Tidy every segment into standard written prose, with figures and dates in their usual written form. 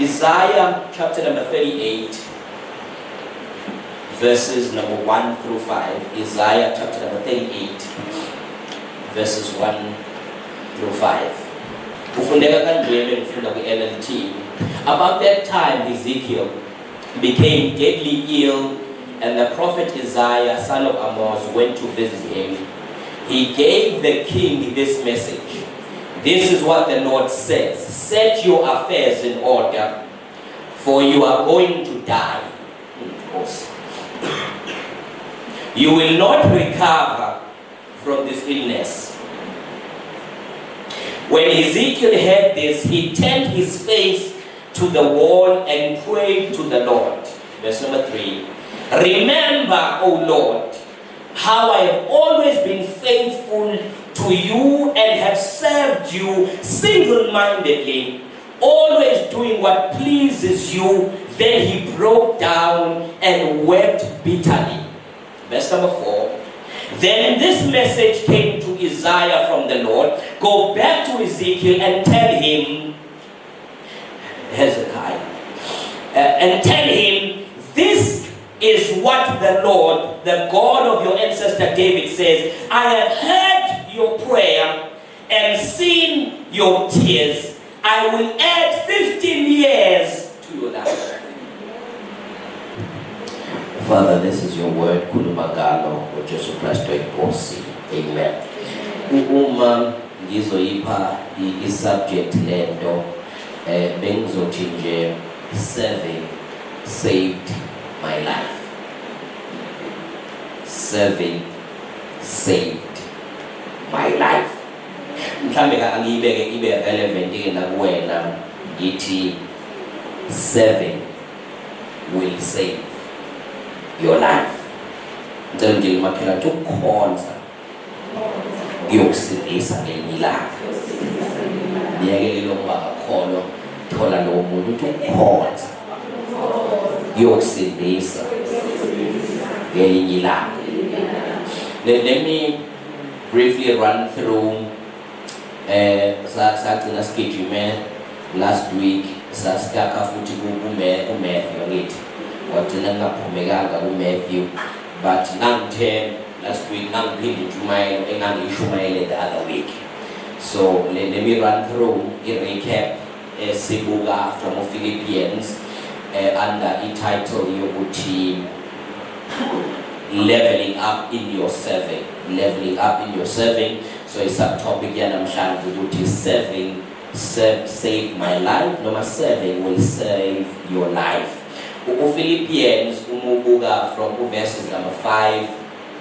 Isaiah chapter number 38, verses number 1 through 5. Isaiah chapter number 38, verses 1 through 5. About that time Ezekiel became deadly ill, and the prophet Isaiah, son of Amos, went to visit him. He gave the king this message. This is what the Lord says: set your affairs in order, for you are going to die. You will not recover from this illness. When Ezekiel heard this, he turned his face to the wall and prayed to the Lord. Verse number 3. Remember, O Lord, how I have always been faithful to you and have served you single-mindedly, always doing what pleases you. Then he broke down and wept bitterly. Verse number 4. Then this message came to Isaiah from the Lord: go back to Ezekiel and tell him, Hezekiah, and tell him, this is what the Lord, the God of your ancestor David says: I have heard your prayer and seen your tears. I will add 15 years to your life. Father, this is your word. Kulumagalo o Jesu Kristo inkosi. Amen. Uma ngizoyipha i-subject lento bengizothi nje serving saved my life. Serving saved my life. Mhlambe angiyibeke ibe relevant ke nakuwena ngithi serving will save your life. Ngicela nje maphela ukukhonza kuyokusindisa ngelinye ilanga. Niyekelele ongakholwa thola lo muntu ukukhonza kuyokusindisa ngelinye ilanga. Let me briefly run through sagcina sigijime last week, sasitaka futhi kuMatthew ngithi wagcina ngaphumekanga kuMatthew, but nangithe last week nangiphinde ujumayelo engangishumayele the other week. So let me run through a recap sibuka from Philippians under the title yokuthi leveling up in your serving. Leveling up in your serving. So a subtopic yanamhlanje ukuthi serving save my life, noma serving will save your life. Philippians umubuka from verses number 5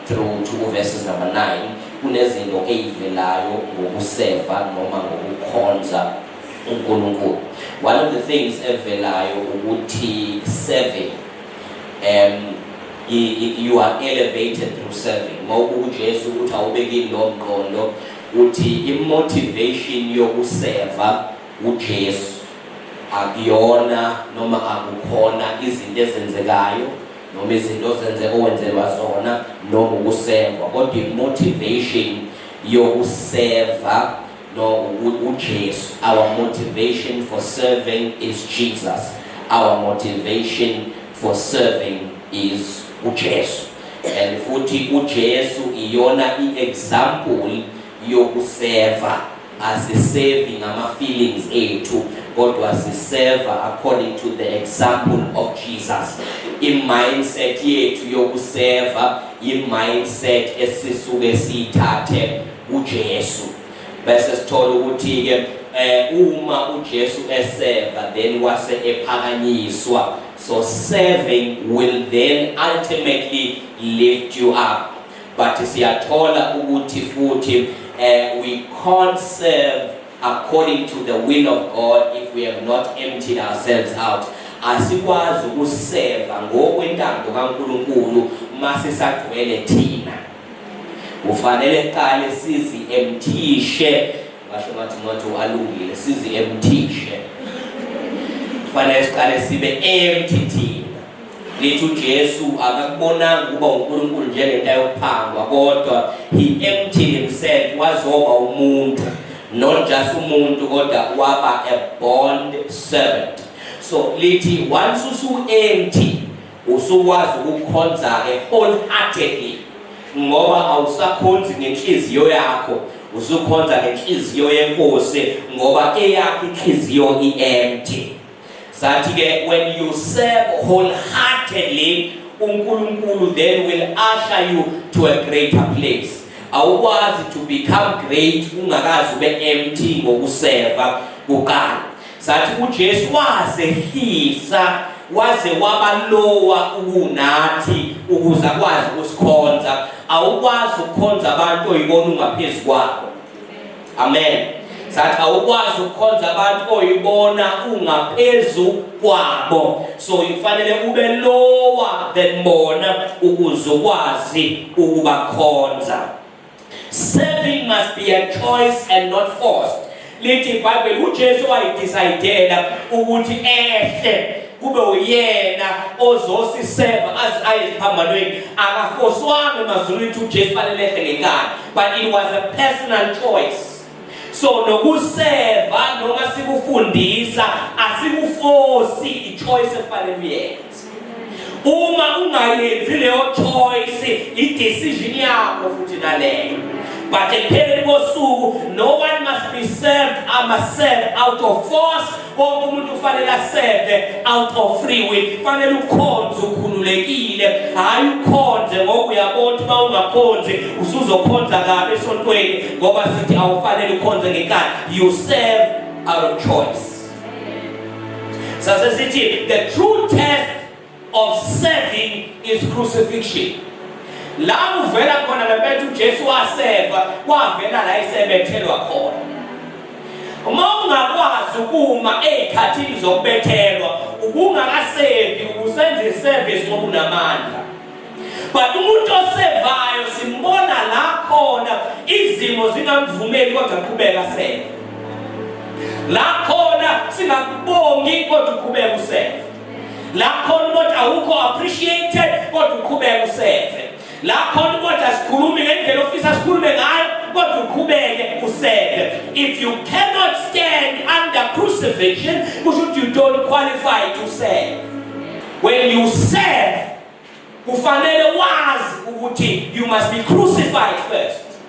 through to verses number 9 kunezinto ezivelayo ngokuseva noma ngokukhonza uNkulunkulu. One of the things evelayo ukuthi serving, you are elevated through serving. Mawubuka uJesu ukuthi awubeki lo mqondo uthi imotivation yokuseva uJesu akuyona noma akukhona izinto ezenzekayo noma izinto owenzelwa zona noma ukuseva, kodwa imotivation yokuseva no uJesu. Our motivation for serving is Jesus. Our motivation for serving is uJesu. And futhi uJesu iyona i-example yokuseva, asiseving ama feelings ethu kodwa siseva according to the example of Jesus. I-mindset yethu yokuseva i-mindset esisuke siyithathe uJesu. Bese sithola ukuthi ke uma uJesu eseva then wase ephakanyiswa, so serving will then ultimately lift you up. But siyathola ukuthi futhi we can't serve according to the will of God if we have not emptied ourselves out. Asikwazi ukuseva ngokwentando kaNkulunkulu masisagcwele thina. Ufanele qale sizi emptishe, ngasho ngathi alungile, sizi emptishe. Kufanele siqale sibe empty thina. Lithi uJesu akakubonanga ukuba uNkulunkulu njengento yokuphangwa, kodwa he emptied himself wazoba umuntu. not just umuntu kodwa waba a bond servant. So lithi once usu-empty usukwazi ukukhonza wholeheartedly ngoba awusakhonzi ngenhliziyo yakho, usukhonza ngenhliziyo yenkosi ngoba eyakho inhliziyo i-empty. Sathi ke when you serve wholeheartedly uNkulunkulu then will usher you to a greater place. Awukwazi to become great ungakazi ube empty ngokuseva kuqala. Sathi uJesu wazehlisa waze wabalowa ukunathi ukuze akwazi ukusikhonza. Awukwazi ukukhonza abantu oyibona ungaphezulu kwabo. Amen. Sathi awukwazi ukukhonza abantu oyibona ungaphezulu kwabo. So ufanele ube lower than bona ukuze ukwazi ukubakhonza. Serving must be a choice and not forced. Lithi iBhayibheli uJesu wayidecidela ukuthi ehle kube uyena ozosiseva ayiziphambanweni, akafoswanga emazulwini ukuthi uJesu fanele ehle ngenkani, but it was a personal choice. So nokuseva noma sikufundisa asikuforce i-choice efanele uyenze. Uma ungayenzi leyo choice i-decision yakho futhi naleyo. But ekupheleni kosuku no one must be served. I must serve out of force. Wonke umuntu ufanele aseve out of free will. Fanele ukhonze ukhululekile, hayi ukhonze ngoba uyabona uma ungakhonze usuzokhonza kabi esontweni ngoba sithi awufanele ukhonze ngenkani. You serve out of choice. So sithi the true test of serving is crucifixion. La uvela khona lapho uJesu waseva wavela la isebethelwa khona. Uma ungakwazi ukuma ezikhathini zokubethelwa ubungakasevi usenze service ngoba unamandla. But umuntu osevayo simbona la khona izimo zingamvumeli kodwa uqhubeka aseve. La khona singakubongi kodwa uqhubeka useve. La khona kodwa awukho appreciated kodwa uqhubeka useve. La khona kodwa sikhuluma ngendlela ofisa sikhulume ngayo kodwa uqhubeke useve. If you cannot stand under crucifixion, you don't qualify to serve. When you serve, kufanele wazi ukuthi you must be crucified first.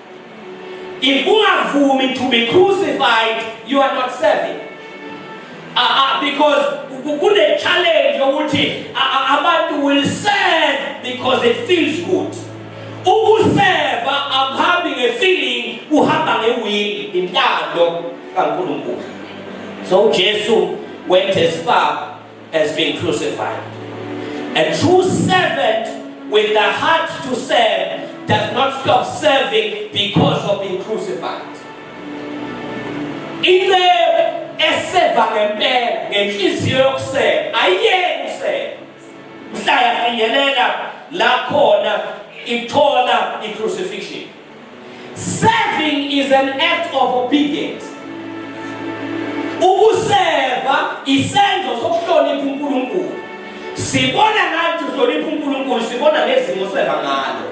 If you are ungavumi to be crucified, you are not serving. Because kune challenge ukuthi abantu will serve because it feels good. Ukuseva, I'm having a feeling uhamba ngewili intando kaNkulunkulu. So Jesus went as far as being crucified. A true servant with the heart to serve does not stop serving because of being crucified. Ile eseva ngempela ngenhliziyo yokuseva ayiyeke useva. Mhlaya finyelela la khona ithola i-crucifixion. Serving is an act of obedience. Ukuseva isenzo sokuhlonipha uNkulunkulu. Sibona ngathi uhlonipha uNkulunkulu, sibona ngezimo seva ngalo.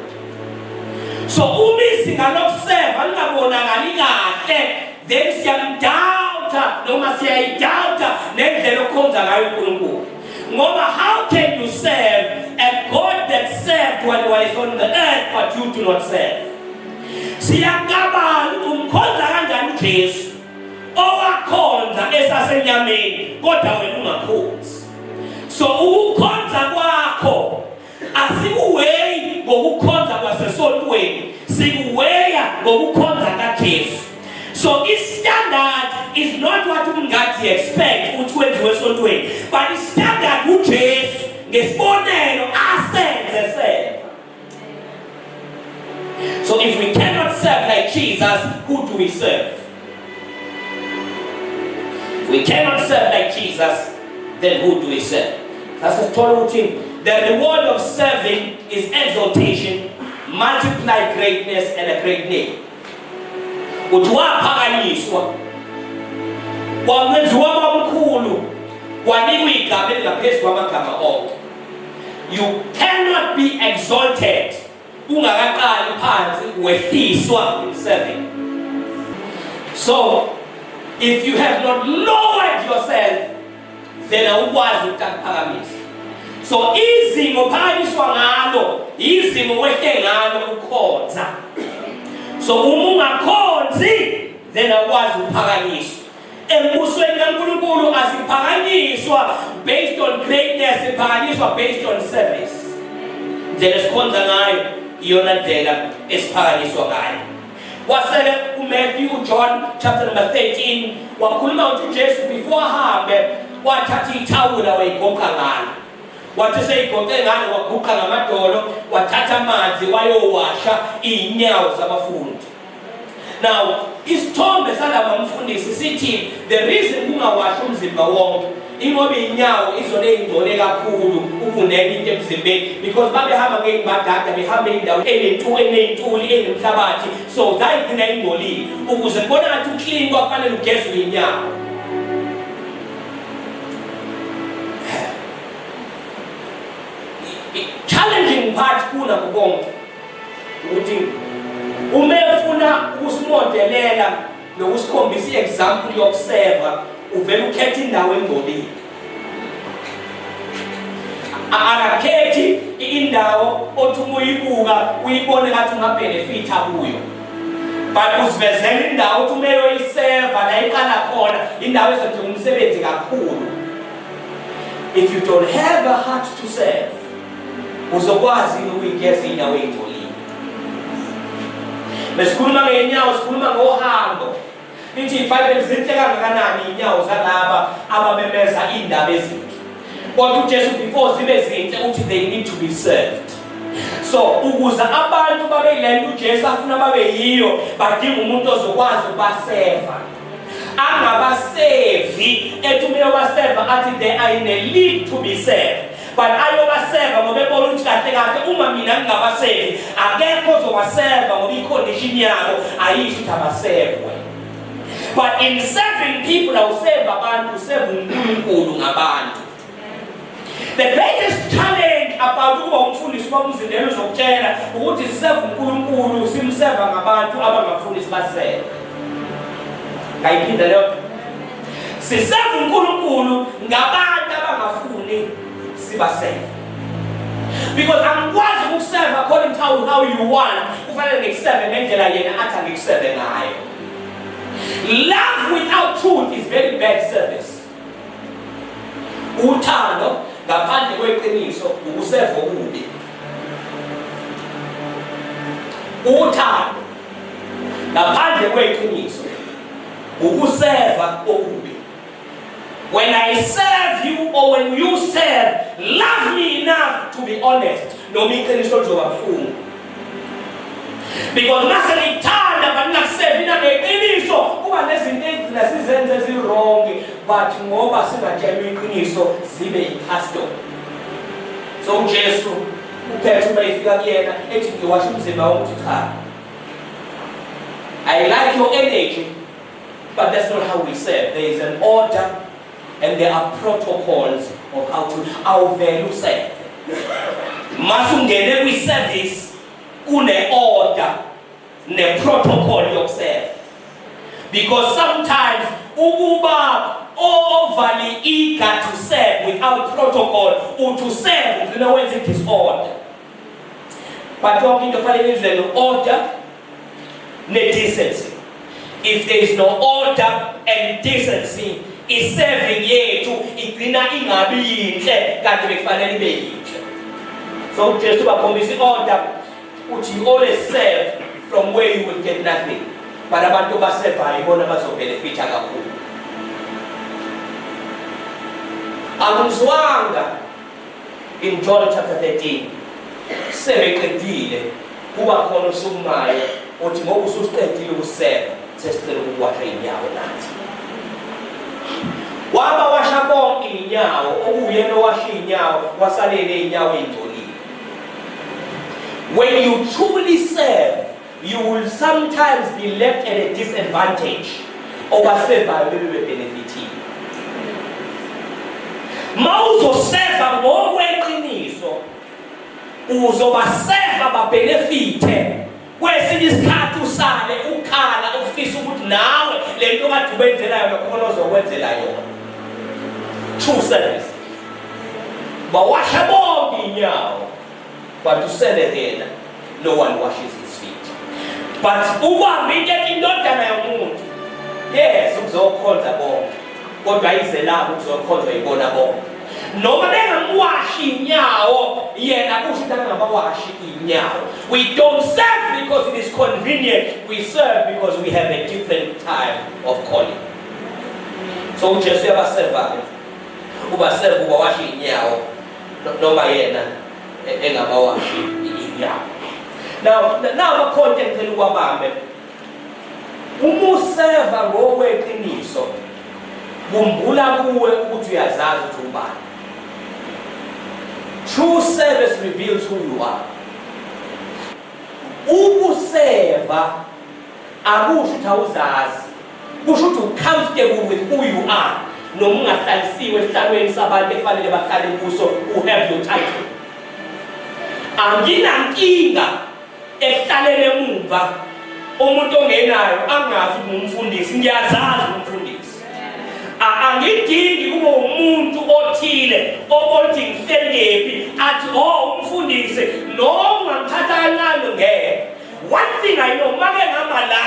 So uma izinga lokuseva lingabonakali kahle, then siyamdoubt noma siyayidoubt ngendlela okhonza ngayo uNkulunkulu. Ngoba how can you serve a God that served when he was on the earth but you do not serve? Siyakabala umkhonza kanjani uJesu owakhonza esasenyameni kodwa wena ungakhonzi. So ukukhonza kwakho asikuweyi ngokukhonza kwasesontweni, sikuweya ngokukhonza kaJesu. So its standard is not what umngadi expect ukuthi wenziwe esontweni, but its standard uJesu ngesibonelo asenze seva. So if we cannot serve like Jesus, who do we serve? If we cannot serve like Jesus, then who do we serve? That's the total team. The reward of serving is exaltation, multiply greatness, and a great name. Waphakanyiswa, wamenziwa wabamkhulu, wanikwa igama elingaphezu kwamagama onke. You cannot be exalted ungakaqali phansi wehliswa in serving. So if you have not lowered yourself, then awukwazi ukuphakamisa. So izimo phakamiswa ngalo izimo wehle ngalo ukukhonza. So uma ungakhonzi then awukwazi ukuphakamiswa. Embusweni kaNkulunkulu asiphakanyiswa based on greatness, siphakanyiswa based on service. Ndlela sikhonza ngayo iyona ndlela esiphakanyiswa ngayo. Wasele uMatthew John chapter number 13 wakhuluma ukuthi uJesu before ahambe wathatha ithawula wayigoqa ngalo. Wathi seyigoqe ngalo waguqa ngamadolo wathatha amanzi wayowasha inyawo zabafundi. Now isithombe salaba mfundisi sithi the reason kungawashi umzimba wonke ingoba inyawo izona ezingcole kakhulu ukunene into emzimbeni because babehamba ngeimbadada behamba indawo enentuli enemhlabathi so zayigcina ingcolile ukuze kubonakala ukuthi uclean kwafanele ugezwe inyawo. Challenging part kuna kubonke ukuthi uma ufuna ukusimodelela nokusikhombisa iexample yokuserva uvela ukhetha indawo engcolile. Akakhethi indawo othi uma uyibuka uyibone ngathi ungabenefita kuyo. But usivezela indawo othi uma uyoyiserva la iqala khona indawo ezodinga umsebenzi kakhulu. If you don't have a heart to serve, uzokwazi ukuyigeza indawo engcolile. Besikhuluma ngenyawo sikhuluma ngohambo. Nithi iBhayibheli zinhle kangakanani inyawo zalaba abamemeza indaba ezinhle. Kodwa uJesu before zibe zinhle uthi they need to be served. So ukuze abantu babe yilento uJesu afuna babe yiyo badinga umuntu ozokwazi ukubaseva. Angabasevi etumele waseva athi they are in a league to be served. But ayobaseva ngoba ebona ukuthi kahle kahle uma mina ngingabasevi akekho ozobaseva ngoba icondition yabo ayisho ukuthi abasevwe. But in serving people awuseva abantu useva uNkulunkulu ngabantu. The greatest challenge about ukuba umfundisi womzindelo uzokutshela ukuthi siseva uNkulunkulu simseva ngabantu abangafuni sibaseve. Ngayiphinda leyo. Siseva uNkulunkulu ngabantu abangafuni sibaseve. Because angikwazi ukuserve according to how you want. Kufanele ngikuseve ngendlela yena athi angikuseve ngayo. Love without truth is very bad service. Uthando ngaphandle kweqiniso ukuseva okubi. Uthando ngaphandle kweqiniso ukuseva okubi. When I serve you or when you serve, love me enough to be honest. No iqiniso lizobabuhlungu. Because naselithanda but nakuserve ngeqiniso kuba nezinto ezina sizenze ezirong but ngoba singatshelwa iqiniso zibe yicasto. So uJesu uphethe uma ifika kuyena ethi ngiwasha umzimba womuntu cha. I like your energy but that's not how we serve. There is an order and there are protocols of how to awuvela userve. Masungene kwi-service kune order ne protocol yokuserve. Because sometimes ukuba overly eager to serve without protocol or to serve you know when it is disorder. But talking to the order ne decency. If there is no order and decency, is serving yethu igcina ingabi yinhle kanti bekufanele ibe yinhle. So just bakhombisa order uthi you always serve from where you will get nothing. But abantu baservayo ibona bazobenefita kakhulu. Akuzwanga in John chapter 13 sebeqedile kuba khona usukumayo uthi ngoba usuqedile ukuserva sesicela ukuwasha inyawo nathi. Waba washa bonke inyawo okuyena owasha inyawo wasalele inyawo ezingcolile. When you truly serve, you will sometimes be left at a disadvantage. Obaservayo bebenefitile. Mawuzoserva ngokweqiniso uzobaserva babenefite. Kwesinye isikhathi usale ukhala ufisa ukuthi nawe ozokwenzela yona khona ozokwenzela yona. True service. Bawasha bonke inyawo. But usele yena, no one washes his feet. But ubambe indodana yomuntu. Yes, uzokhonza bonke. Kodwa yize lapho uzokhonza ibona bonke. Noma bengamwashi inyawo, yena kusho ukuthi angabawashi inyawo. We don't serve because it is convenient. We serve because we have a different type of calling. So uJesu yabaserva. Ubaserva ubawashi inyawo. Noma yena engabawashi inyawo. Now the content elubambe. Umuserva ngokweqiniso. Kumbula kuwe ukuthi uyazazi ukuthi ubani. True service reveals who you are. Ukuseva akusho ukuthi awuzazi. Kusho ukuthi comfortable with who you are. Noma ungahlalisiwe esihlalweni sabantu efanele bahlale kuso, who have your title. Anginankinga ehlalele emuva umuntu ongenayo angazi umfundisi, ngiyazazi umfundisi. Angidingi kube umuntu othile obothi ngihlengephi athi umfundisi noma ngithatha kancane ngeke. One thing I know, make ngama la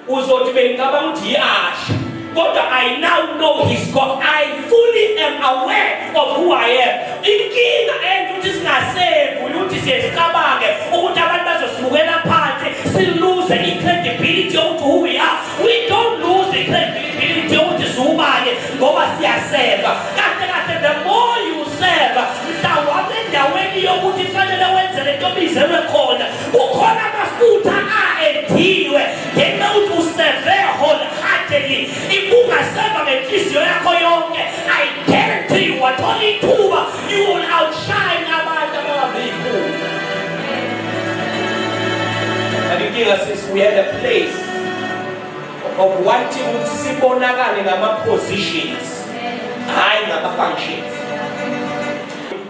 uzothi bengicabanga ukuthi yiasha, kodwa I now know he's God. I fully am aware of who I am. Inkinga enze ukuthi singasevu ukuthi siyecabange ukuthi abantu bazosibukela phansi, silose i-credibility of who we are. We don't lose the credibility ukuthi siubani ngoba siyaseva. Kahle the more you serve, mhlawumbe endaweni yokuthi fanele wenze lento bizelwe khona, ukhona amafutha aediwe ngenxa ukuthi useve wholeheartedly. Ikungaseva ngenhliziyo yakho yonke, I guarantee you wathola ithuba, you will outshine abantu ababikhulu. And inkinga since we had a place of wanting ukuthi sibonakale ngama-positions, hayi ngama-functions.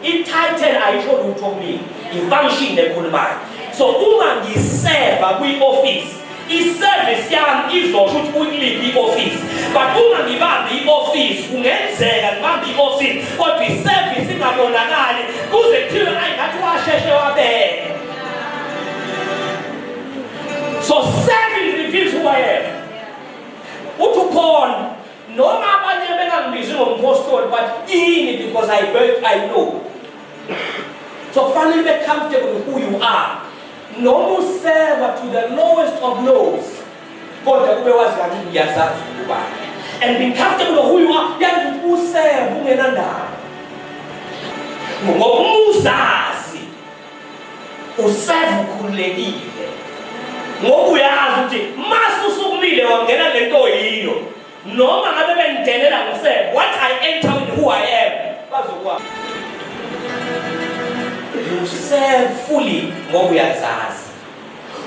I-title ayisho lutho kimi, i-function ekhulumayo. So uma ngiseva kwi-office, i-service yami izosho ukuthi uyiliphi i-office. But uma ngibambe i-office, kungenzeka ngibambe i-office, kodwa i-service ingabonakali, kuze kuthiwe ayingathi washeshe wabele. So serving reveals who I am. Uthi Paul, noma abanye bengangibizi ngomphostoli, but ini because I know. So finally be comfortable with who you are. No serve to the lowest of lows. And be comfortable with who you are. Yazi userve ungenandaba. Ngokuzazi userve ukhululekile. Ngoba uyazi ukuthi masusukumile wangena lento yiyo. Noma ngabe bengidelela ngoserve, what I enter with who I am. Bazokwa. You serve fully ngoba uyazazi.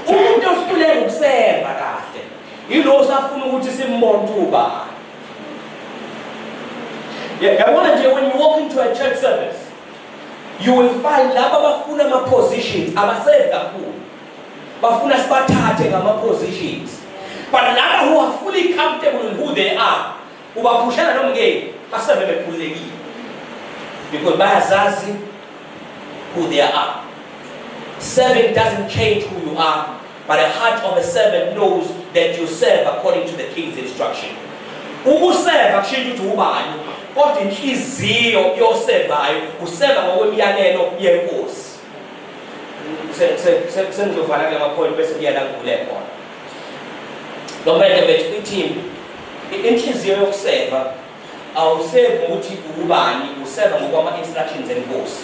Umuntu ohluleka ukuseva kahle yilo osafuna ukuthi simbone uba. Yeah, I want to when you walk into a church service, you will find laba bafuna ama positions abaseve kakhulu. Bafuna sibathathe ngama positions. But laba who are fully comfortable with who they are, ubaphushana nomngeke baseve bekhululekile. Because bayazazi who they are. Serving doesn't change who you are, but the heart of a servant knows that you serve according to the king's instruction. Ukuserva akushintsha ukuthi ubani, kodwa inhliziyo yosevayo useva ngokwemiyalelo yenkosi. Sengizovala kule mapholi bese ngiyala ngivule khona. Nomele bethu i-team inhliziyo yokuseva awuseva ukuthi ubani, useva ngokwama instructions enkosi.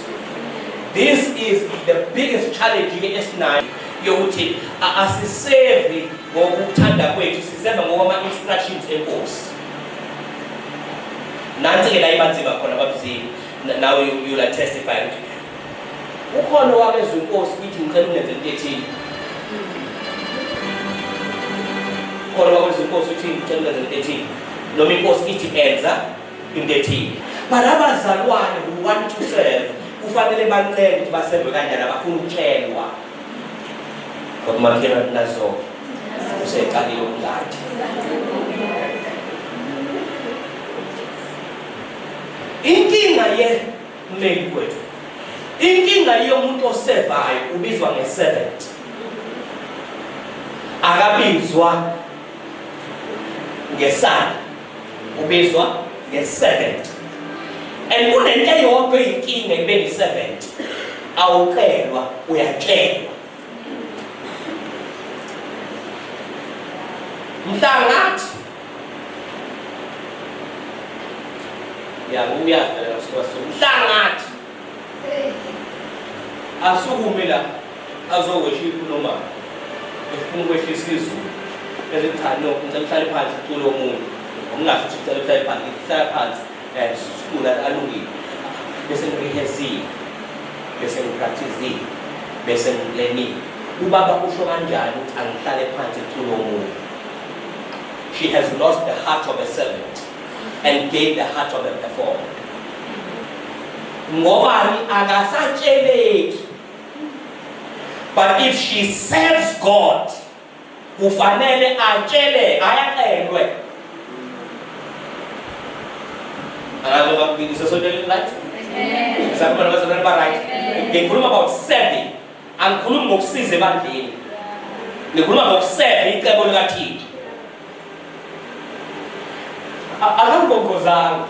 This is the biggest challenge esinayo yokuthi asisevi ngokuthanda kwethu, siseva ngokwama instructions enkosi. Nansi la ibanzima khona babuzini. Now you'll testify ukuthi ukhona wakezwe inkosi ithi ngicela ungenze into ethile. Khona wakezwe inkosi ithi ngicela ungenze into ethile. Noma inkosi ithi enza into ethile. But abazalwane who want to serve kufanele bancele ukuthi baserve kanjani, abafuna ukutshelwa. Kodwa makhena nazo useqalile umngadi. Inkinga ye-male kwethu, inkinga yomuntu osevayo ubizwa nge-servant, akabizwa nge-son, ubizwa nge-servant. And kunento eyodwa eyinkinga ekubeni i-servant, awucelwa, uyatshelwa. Mhlangathi mhlangathi asukume la azokweshipha noma efuna ukwehlisa izulu bese cha no ngicela uhlale phansi ucule omunye ungasho ukuthi ngicela uhlale phansi hlala phansi sicula alungile bese ngirehesile bese ngipractice bese ngilenile. Ubaba usho kanjani ukuthi angihlale phansi ucule omunye? She has lost the heart of a servant and gained the heart of a performer. Ngobani akasatsheleki. But if she serves God, kufanele atshele ayacelwe. Angazoba ngisosondele right? Sakhona basona ba right. Ngikhuluma about serving. Angikhulumi ngokusiza ebandleni. Ngikhuluma ngokuserve icebo likaThixo. Akangongozanga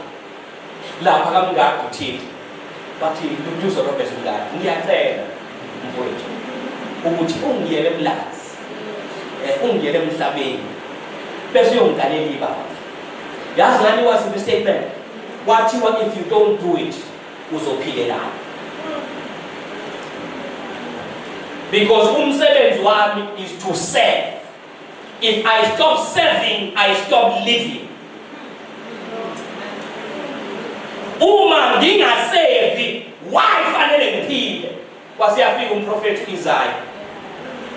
lapha kamngaka uThixo bathi Nduduzo Robert Mngaka ngiyacela mfowethu ukuthi ungiyele emlazi ungiyele emhlabeni bese uyongigalela ibaba. Yazi ngani wasiphi statement wathiwa if you don't do it uzophilelana, because umsebenzi wami is to serve. If I stop serving, I stop living. Uma ngingasevi why fanele ngiphile? Wasiyafika umprofeti Isaiah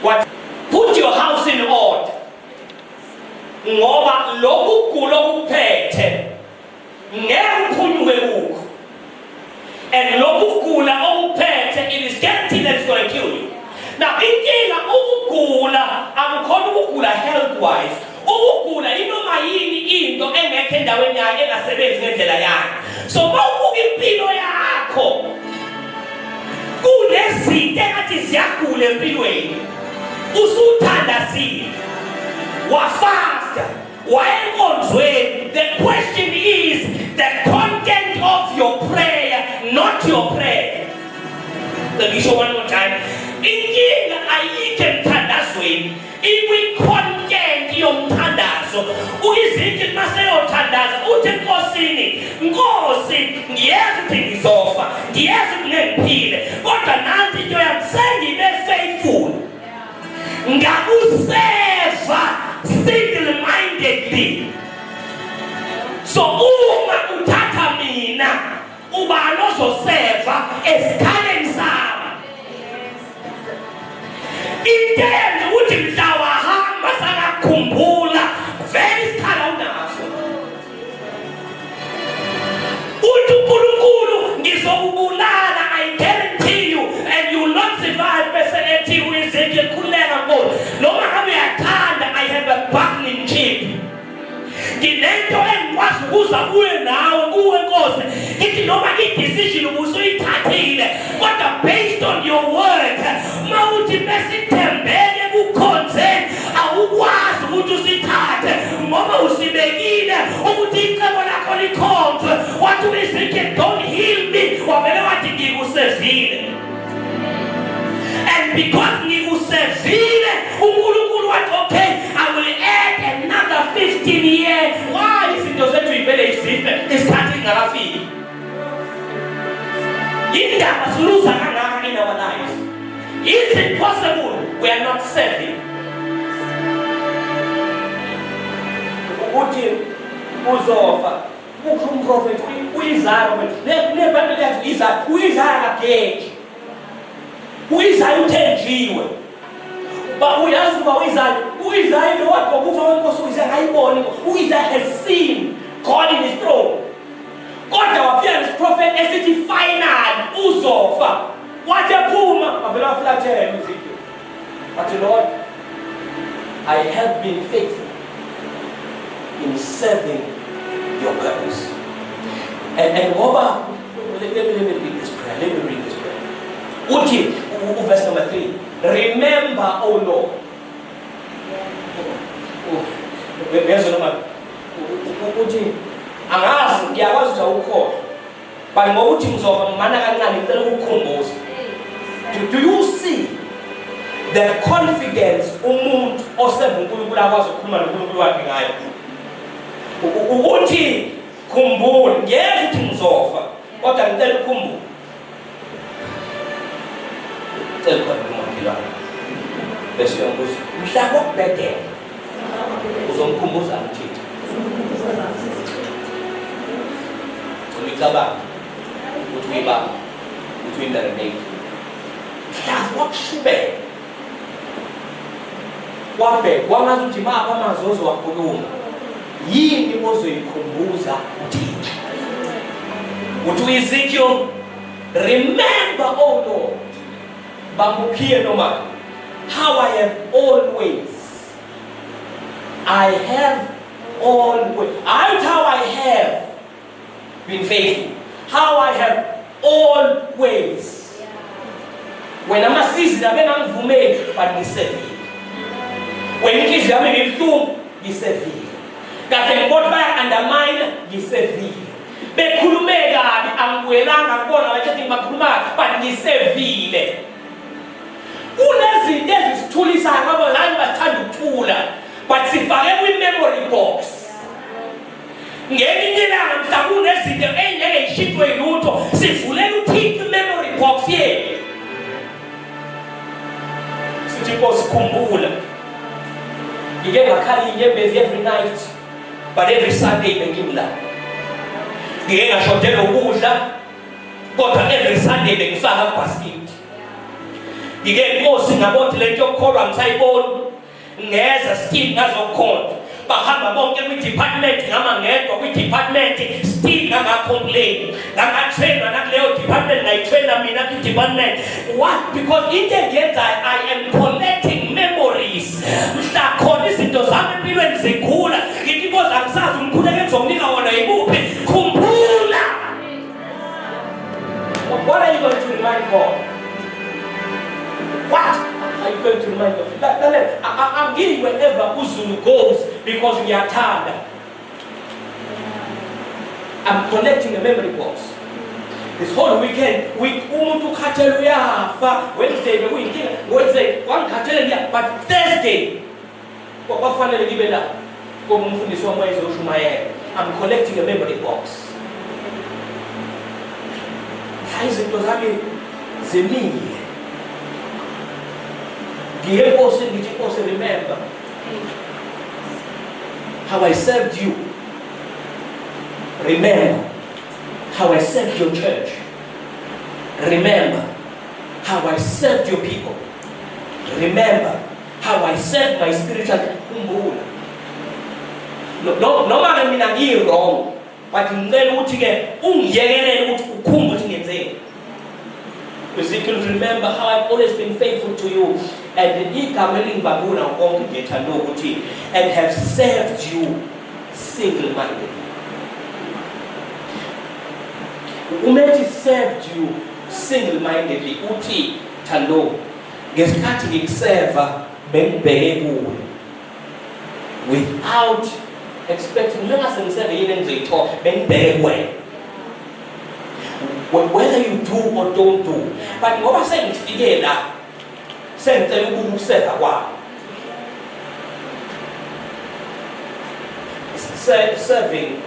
what put your house in order ngoba lokhu kugula okuphethe ngeke uphunyuke kukho, and lokhu kugula okuphethe it is guaranteed that it's going to kill you. Now inkinga ukugula akukhona ukugula health wise, ukugula inoma yini into engekho endaweni yakhe engasebenzi ngendlela yakhe. So mawubuka impilo yakho kunezinto engathi ziyagula empilweni usuthandazile wafasta wayenkonzweni. The question is the content of your prayer, not your prayer. Let me show one more time. Inkinga ayikho emthandazweni, ikwi-content yomthandazo. Uyizithi maseyothandaza uthi enkosini, Nkosi ngiyazi ukuthi ngizofa, ngiyazi ukuthi ngiphile, kodwa nansi into yami sengibe faithful, ngakuseva single-mindedly. So uma uthatha mina ubani ozoseva esikhaleni sami. Intenze ukuthi mhla wahamba sakakhumbula vele isikhala unaso. Uthi uNkulunkulu ngizokubulala, I guarantee you, and you will not survive. Bese ethi uEzekiel khuleka Nkosi noma ngabe uyathanda, I have a bargaining chip. Nginento engikwazi ukuza kuwe nawe kuwe Nkosi ngithi noma i-decision ubusuyithathile kodwa based on your word mawuthi besithembeke kukhonzeni awukwazi ukuthi usithathe ngoba usibekile ukuthi icebo lakho likhonzwe. Wathi uEzekiel don't heal me, wavele wathi ngikusevile, and because ngikusevile uNkulunkulu wathi okay I will add another 15 years. Why izinto zethu ivele izife isikhathi ingakafiki? Indaba siluza kangaka in our lives. Is it possible we are not serving? Ukuthi uzofa umprofeti uIsaiah nebhayibheli yathi uIsaiah kageji uIsaiah uthenjiwe. But uyazi ukuba uIsaiah lo wathi ngokufa kwenkosi uIsaiah ayiboni, uIsaiah has seen God in his throne. Kodwa wafika isiprophet esithi final uzofa. Wathi ephuma wavela waflathela uZekiel. But Lord, I have been faithful in serving your purpose. And ngoba, let me read this prayer. Let me read this prayer. Uthi, verse number 3. Remember, O Lord. Uyezwa noma uthi angazi ngiyakwazi ukuthi awukhohlwa. But ngokuthi ngizoba mana kancane ngicela ukukukhumbuza. Do you see the confidence umuntu oseva uNkulunkulu akwazi ukukhuluma noNkulunkulu wakhe ngayo? Uthi khumbula ngeke uthi ngizofa kodwa ngicela ukukhumbula. Cela khona bese uyambuza mhla kokubhedela uzomkhumbuza uThixo. Ngicabanga ukuthi uyibaba ukuthi uyindala nake mhla kokushubela wabhekwa ngathi uthi mapha amazozo wakhuluma yini ozoyikhumbuza uThixo. Uthi Ezekiel, remember, O Lord, bamukhiye noma, how I have always how I have been faithful, how I have always, when I'm a season I've been angivumeli but ngisevile, when inhliziyo yami ngibuhlungu ngisevile, kade ngibona baya-undermine ngisevile, bekhulume kabi angibuyelanga kubona bathi ngibakhuluma but ngisevile. Kunezinto ezisithulisayo ngoba lani bathanda ukuthula but sifake kwi-memory box. Ngelinye ilanga mhlawumbe kunezinto engeke yishintshwe yilutho sivulela uThixo i-memory box yethu sithi Nkosi khumbula ngike ngakhala inyembezi every night but every Sunday bengimla. Ngike ngashodelwa ukudla kodwa every Sunday bengifaka kubasket. Ngike Nkosi ngabona lento yokukholwa ngisayibona ngeza still ngazokhonza bahamba bonke kwi-department ngama ngedwa kwi-department still ngangacomplain ngangatrainwa nakuleyo department ngayitraina mina kwi-department. What? Because into engiyenza I am collecting memories. Mhla khona izinto zami empilweni zikhula ngithi because angisazi umkhuleko engizomnika wona yikuphi. Khumbula. What are you going to remind God? What are you going to remind God? I'm getting wherever Uzulu goes because we are tired. I'm collecting a memory box. This whole weekend, umuntu ukhathele uyafa. Wednesday bekuyinkinga. Wednesday wangikhathele ngiya, but Thursday kwafanele ngibe la. Ngoba umfundisi wami wayezoshumayela. I'm collecting a memory box. Izinto zami ziningi. Remember how I served you. Remember how I served your church. Remember how I served your people. Remember how I served my spiritual kumbula. No matter mina ngi wrong, but ngicela ukuthi ke ungiyekelele ukuthi ukhumbuze ukuthi ngenzeni. Ezekiel, remember how I've always been faithful to you and have served you single-mindedly. Umethi served you single-mindedly. Uthi Thando, ngesikhathi ngikuserva bengibheke kuwe without expecting ngase ngiserve yini engizoyithola bengibheke kuwe. Whether you do or don't do, but ngoba sengifike la sengicela ukukuseva kwami. Serving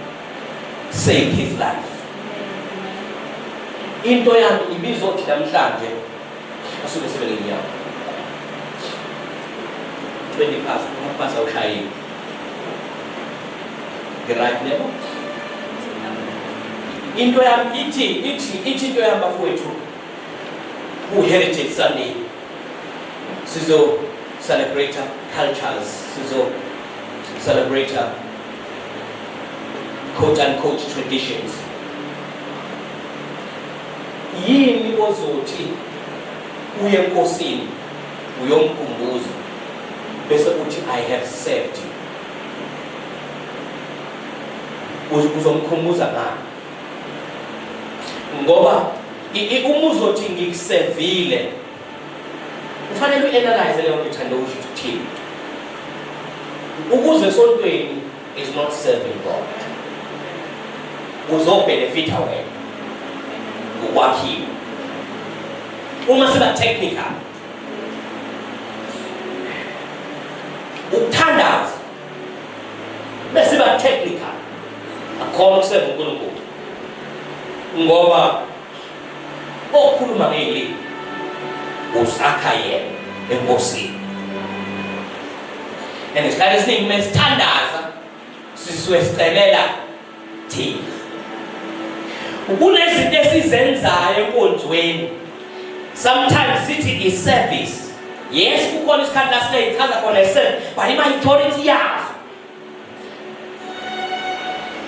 saved his life. Into yami ibizothi namhlanje asuke sebeleni yami 20 past awushayile. The right level. Into yami ithi into yami bafowethu Heritage Sunday sizo celebrate cultures, sizo celebrate quote unquote traditions. Yini ozothi uye enkosini uyomkhumbuza bese uthi I have served you. Uzomkhumbuza ngani? ngoba uma uzothi ngikusevile kufanele uanalyze leyo nto and usho ukuthini. Ukuze esontweni is not serving God. Uzobenefita wena ukwakhiwe. Uma siba technical, ukuthandaza bese ba technical akhona ukuseva uNkulunkulu ngoba okhuluma ngeli usakha yena enkosini. And isikhathi esiningi mesithandaza sisuke sicelela thina. Kunezinto esizenzayo enkonzweni. Sometimes sithi is service. Yes, kukhona isikhathi la sineyichaza khona service, but ima-authority yazo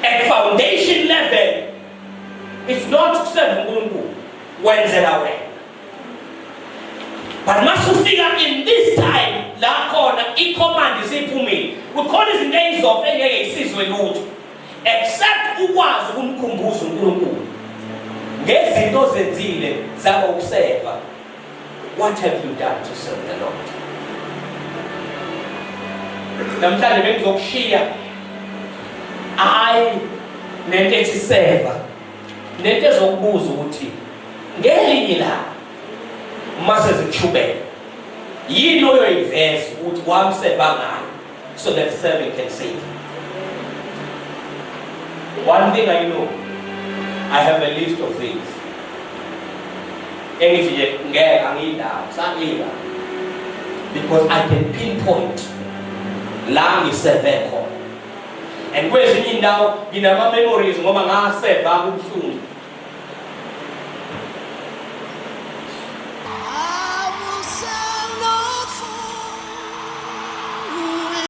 at foundation level it's not kuserve uNkulunkulu wenzela wena. But masufika in this time la khona i-command isiphumile. Kukhona izinto ezizofe engeke isizwe lutho except ukwazi ukumkhumbuza uNkulunkulu ngezinto zenzile zaba ukuseva. What have you done to serve the Lord? Namhlanje bengizokushiya nento ethi seva, nento ezokubuza ukuthi ngelinye la mase zikushubela yini oyoyiveza ukuthi wamseva ngayo so that serving can save. One thing I know, I have a list of things. Engithi nje ngeke angiyidala sangila because I can pinpoint la ngiseve khona. And kwezinye indawo nginama memories ngoba ngaseva kubuhlungu.